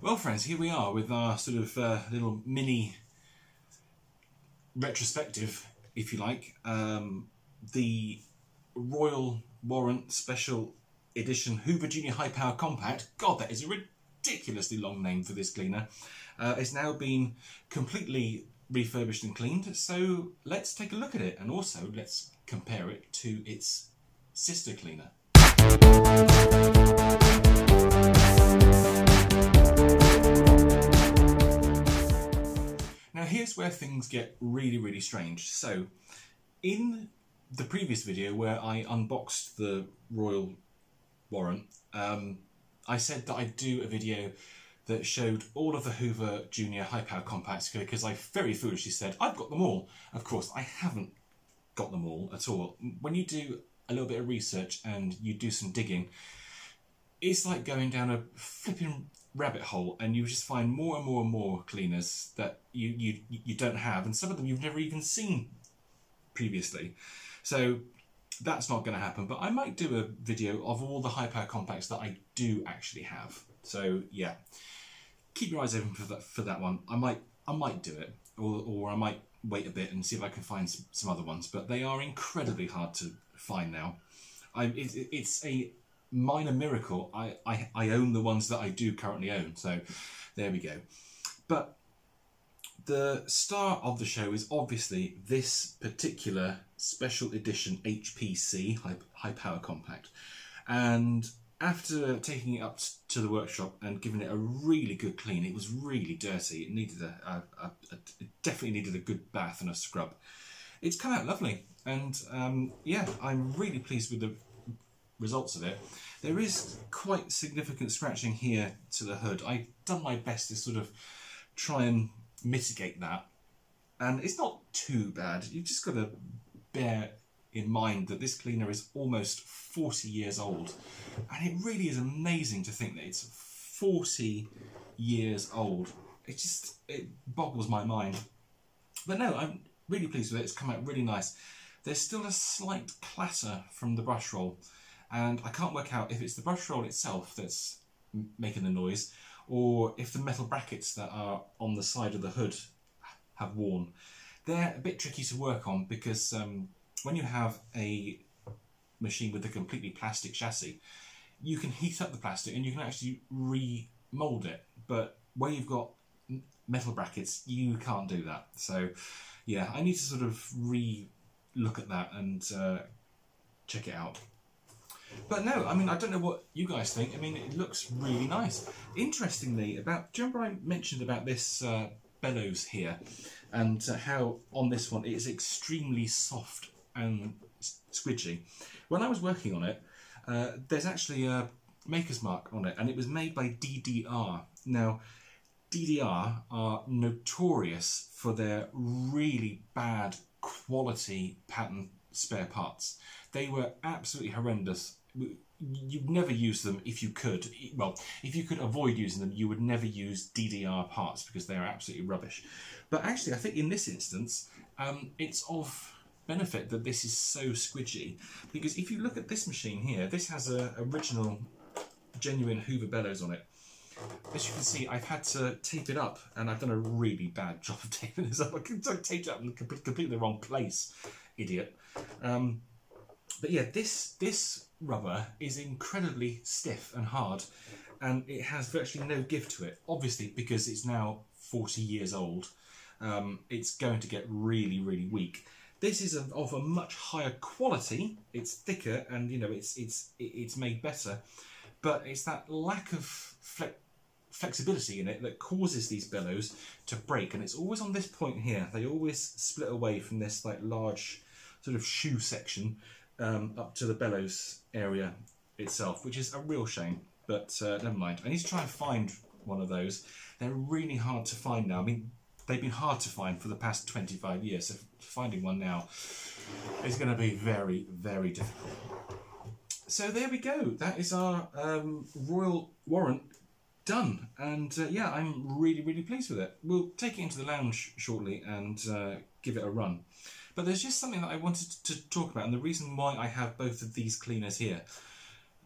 Well friends, here we are with our sort of little mini retrospective, if you like. The Royal Warrant Special Edition Hoover Junior High Power Compact. God, that is a ridiculously long name for this cleaner. It's now been completely refurbished and cleaned, so let's take a look at it, and also let's compare it to its sister cleaner. Now here's where things get really strange. So in the previous video where I unboxed the Royal Warrant, I said that I'd do a video that showed all of the Hoover Junior High Power Compacts because I very foolishly said I've got them all. Of course I haven't got them all at all. When you do a little bit of research and you do some digging, it's like going down a flipping rabbit hole, and you just find more and more cleaners that you don't have, and some of them you've never even seen previously. So that's not going to happen, but I might do a video of all the high power compacts that I do actually have. So yeah, keep your eyes open for that one. I might do it, or I might wait a bit and see if I can find some other ones, but they are incredibly hard to find now. It's a minor miracle I own the ones that I do currently own, so there we go. But the star of the show is obviously this particular special edition HPC high power compact, and after taking it up to the workshop and giving it a really good clean, it was really dirty. It needed it definitely needed a good bath and a scrub. It's come out lovely, and yeah, I'm really pleased with the results of it. There is quite significant scratching here to the hood. I've done my best to sort of try and mitigate that, and it's not too bad. You've just got to bear in mind that this cleaner is almost 40 years old, and it really is amazing to think that it's 40 years old. It boggles my mind. But no, I'm really pleased with it. It's come out really nice. There's still a slight clatter from the brush roll, and I can't work out if it's the brush roll itself that's making the noise, or if the metal brackets that are on the side of the hood have worn. They're a bit tricky to work on because when you have a machine with a completely plastic chassis, you can heat up the plastic and you can actually re-mould it, but where you've got metal brackets, you can't do that. So yeah, I need to sort of re-look at that and check it out. But no, I mean, I don't know what you guys think. I mean, it looks really nice. Interestingly, do you remember I mentioned about this bellows here, and how on this one it is extremely soft and squidgy? When I was working on it, there's actually a maker's mark on it, and it was made by DDR. Now, DDR are notorious for their really bad quality pattern spare parts. They were absolutely horrendous. You'd never use them if you could. Well, if you could avoid using them, you would never use DDR parts because they are absolutely rubbish. But actually, I think in this instance, it's of benefit that this is so squidgy, because if you look at this machine here, this has a original genuine Hoover bellows on it. As you can see, I've had to tape it up, and I've done a really bad job of taping this up. I taped it up in completely the wrong place, idiot. But yeah, this rubber is incredibly stiff and hard, and it has virtually no give to it. Obviously, because it's now 40 years old, it's going to get really weak. This is of a much higher quality. It's thicker, and you know, it's made better, but it's that lack of flexibility in it that causes these bellows to break, and it's always on this point here. They always split away from this like large sort of shoe section up to the bellows area itself, which is a real shame, but never mind. I need to try and find one of those. They're really hard to find now. I mean, they've been hard to find for the past 25 years, so finding one now is going to be very difficult. So there we go. That is our Royal Warrant done, and yeah, I'm really pleased with it. We'll take it into the lounge shortly and give it a run. But there's just something that I wanted to talk about, and the reason why I have both of these cleaners here.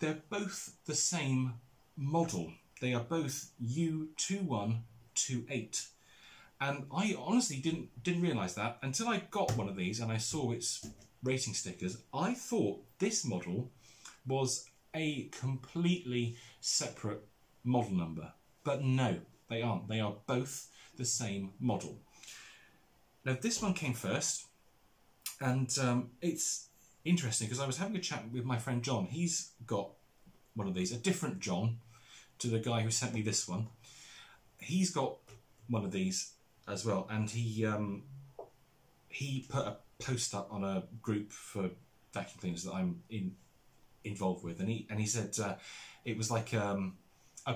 They're both the same model. They are both U2128. And I honestly didn't realise that until I got one of these and I saw its rating stickers. I thought this model was a completely separate model number. But no, they aren't. They are both the same model. Now this one came first, and it's interesting because I was having a chat with my friend John. He's got one of these, a different John to the guy who sent me this one. He's got one of these as well, and he put a post up on a group for vacuum cleaners that I'm involved with, and he said it was like a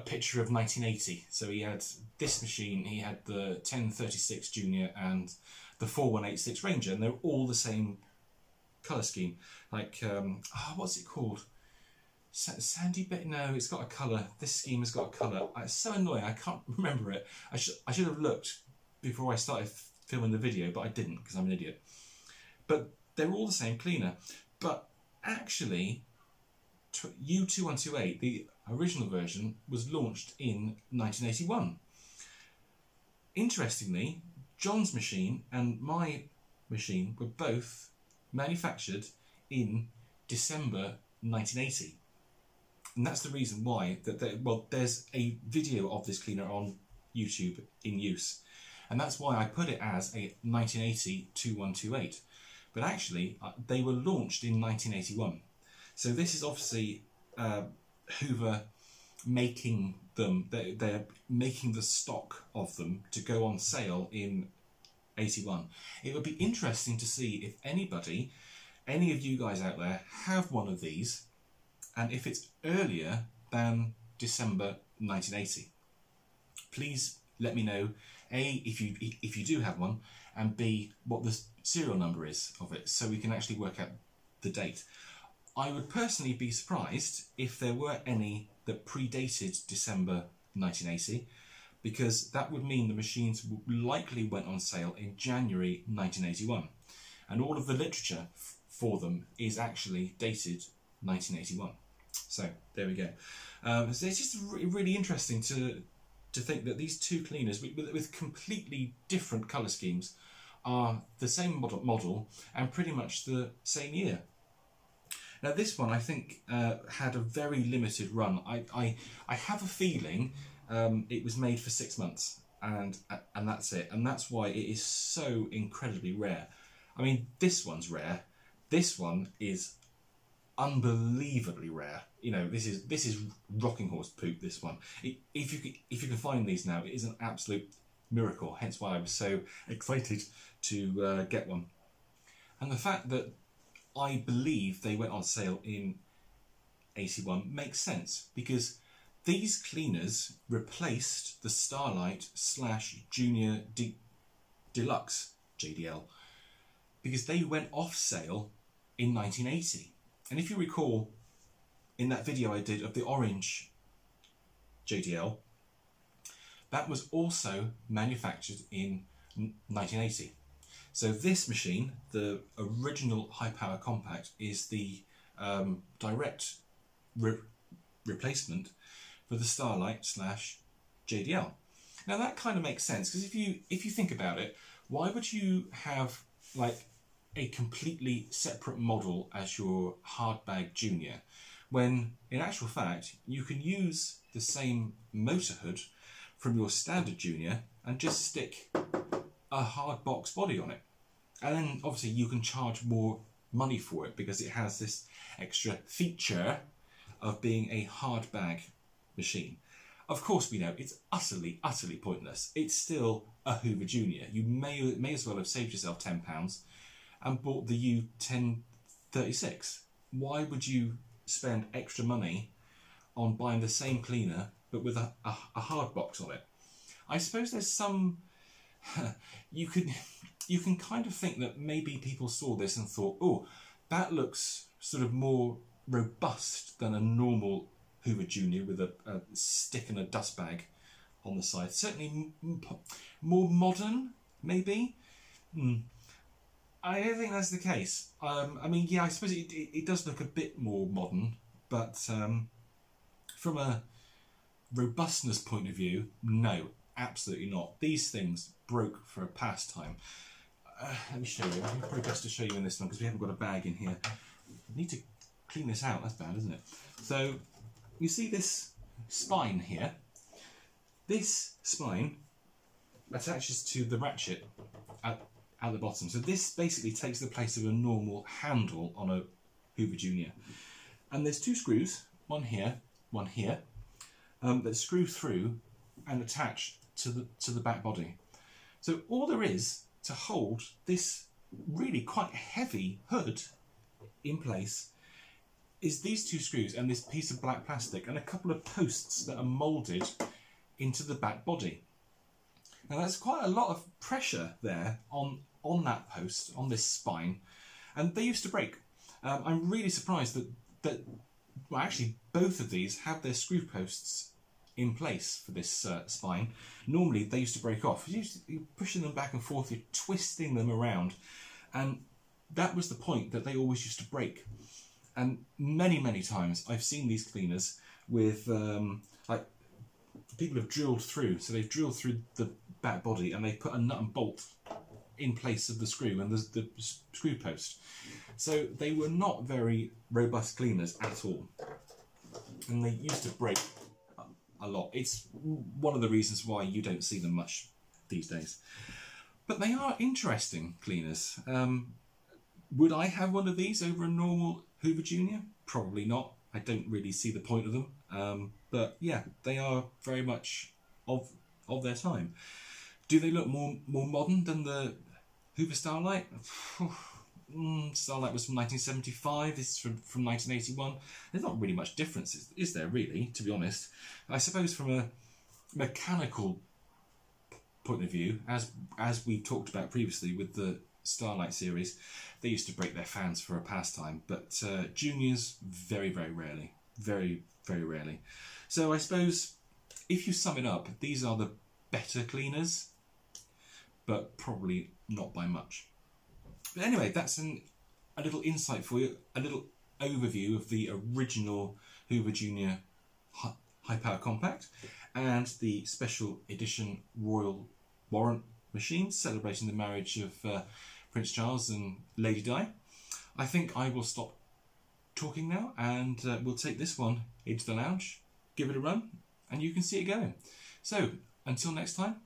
picture of 1980. So he had this machine, he had the 1036 Junior and the 4186 Ranger, and they're all the same colour scheme. Like what's it called? Sandy bit? No, it's got a colour. This scheme has got a colour. It's so annoying. I can't remember it. I should have looked before I started filming the video, but I didn't because I'm an idiot. But they're all the same cleaner. But actually, U2128, the original version, was launched in 1981. Interestingly, John's machine and my machine were both manufactured in December 1980. And that's the reason why there's a video of this cleaner on YouTube in use. And that's why I put it as a 1980 2128. But actually, they were launched in 1981. So this is obviously Hoover making them. They're making the stock of them to go on sale in 81. It would be interesting to see if any of you guys out there have one of these, and if it's earlier than December 1980. Please let me know, A, if you do have one, and B, what the serial number is of it, so we can actually work out the date. I would personally be surprised if there were any that predated December 1980, because that would mean the machines likely went on sale in January 1981, and all of the literature for them is actually dated 1981. So there we go. So it's just really interesting to think that these two cleaners with completely different colour schemes are the same model and pretty much the same year. Now this one I think had a very limited run. I have a feeling it was made for 6 months and that's it, and that's why it is so incredibly rare. I mean, this one's rare. This one is unbelievably rare. You know, this is rocking horse poop. This one, if you can find these now, it is an absolute miracle. Hence why I was so excited to get one. And the fact that I believe they went on sale in 81 makes sense, because these cleaners replaced the Starlight / Junior Deluxe JDL, because they went off sale in 1980. And if you recall, in that video I did of the orange JDL, that was also manufactured in 1980. So this machine, the original high power compact, is the direct replacement for the Starlight / JDL. Now that kind of makes sense, because if you think about it, why would you have like a completely separate model as your hardbag Junior, when in actual fact you can use the same motor hood from your standard Junior and just stick a hard box body on it, and then obviously you can charge more money for it because it has this extra feature of being a hardbag machine. Of course we know it's utterly pointless. It's still a Hoover Junior. You may as well have saved yourself £10 and bought the U1036. Why would you spend extra money on buying the same cleaner but with a hard box on it? I suppose there's some you can kind of think that maybe people saw this and thought, oh, that looks sort of more robust than a normal Hoover Junior with a stick and a dust bag on the side. Certainly more modern, maybe. I don't think that's the case. I mean, yeah, I suppose it does look a bit more modern, but from a robustness point of view, no, absolutely not. These things broke for a pastime. Let me show you. I think it's probably best to show you in this one because we haven't got a bag in here. I need to clean this out. That's bad, isn't it? So you see this spine here. This spine attaches to the ratchet at the bottom. So this basically takes the place of a normal handle on a Hoover Junior. And there's two screws, one here, that screw through and attach to the back body. So all there is to hold this really quite heavy hood in place is these two screws and this piece of black plastic and a couple of posts that are moulded into the back body. Now that's quite a lot of pressure there on that post, on this spine, and they used to break. I'm really surprised that well, actually both of these have their screw posts in place for this spine. Normally they used to break off. You're pushing them back and forth, you're twisting them around, and that was the point that they always used to break. And many times I've seen these cleaners with like people have drilled through, so they've drilled through the back body and they put a nut and bolt in place of the screw and the screw post. So they were not very robust cleaners at all, and they used to break a lot. It's one of the reasons why you don't see them much these days. But they are interesting cleaners. Would I have one of these over a normal Hoover Junior? Probably not. I don't really see the point of them. But yeah, they are very much of their time. Do they look more modern than the Hoover Starlight? Starlight was from 1975, this is from 1981. There's not really much difference, is there really, to be honest? I suppose from a mechanical point of view, as we talked about previously with the Starlight series, they used to break their fans for a pastime, but Juniors, very rarely. Very rarely. So I suppose, if you sum it up, these are the better cleaners, but probably not by much. But anyway, that's a little insight for you, a little overview of the original Hoover Junior High Power Compact and the special edition Royal Warrant machine celebrating the marriage of Prince Charles and Lady Di. I think I will stop talking now and we'll take this one into the lounge, give it a run, and you can see it going. So until next time,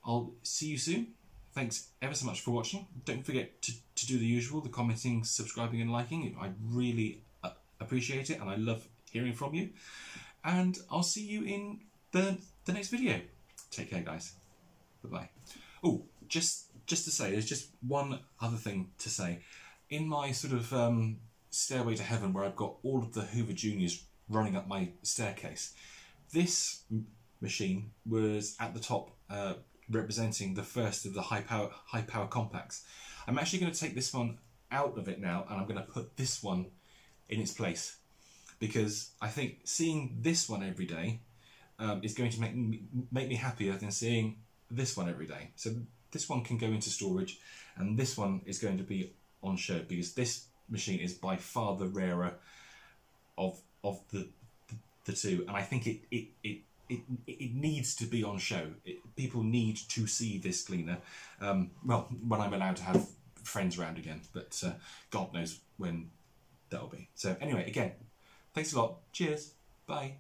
I'll see you soon. Thanks ever so much for watching. Don't forget to do the usual, the commenting, subscribing and liking. I really appreciate it and I love hearing from you. And I'll see you in the next video. Take care, guys. Bye-bye. Oh, just to say, there's just one other thing to say. In my sort of stairway to heaven where I've got all of the Hoover Juniors running up my staircase, this machine was at the top representing the first of the high power compacts. I'm actually going to take this one out of it now and I'm going to put this one in its place, because I think seeing this one every day is going to make me happier than seeing this one every day. So this one can go into storage and this one is going to be on show, because this machine is by far the rarer of the two, and I think it needs to be on show. People need to see this cleaner. Well, when I'm allowed to have friends around again, but God knows when that'll be. So anyway, again, thanks a lot. Cheers. Bye.